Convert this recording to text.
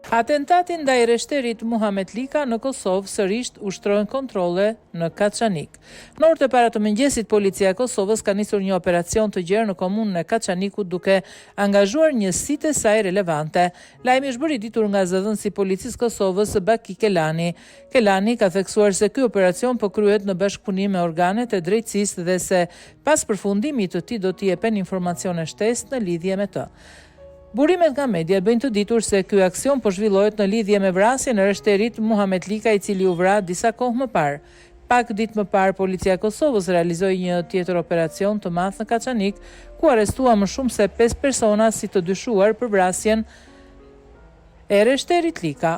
Atentatin ndaj reshterit Muhamet Lika në Kosovë sërish ushtrojnë kontrolle në Kaçanik. Në orët e para të mëngjesit, policia e Kosovës ka nisur një operacion të gjerë në komunën e Kaçanikut duke angazhuar njësitë e saj relevante. Lajmi është bërë i ditur nga zëdhënësi i policisë Kosovës Baki Kelani. Kelani ka theksuar se ky operacion po kryhet në bashkëpunim me organet e drejtësisë dhe se pas përfundimit të tij do t'i jepen informacione shtesë në lidhje me të. Burimet nga media bëjnë të ditur se ky aksion po zhvillohet në lidhje me vrasjen e reshterit Muhamet Lika, i cili u vra disa kohë më parë. Pak ditë më parë, policia e Kosovës realizoi një tjetër operacion të madh në Kaçanik, ku arrestua më shumë se 5 persona si të dyshuar për vrasjen e reshterit Lika.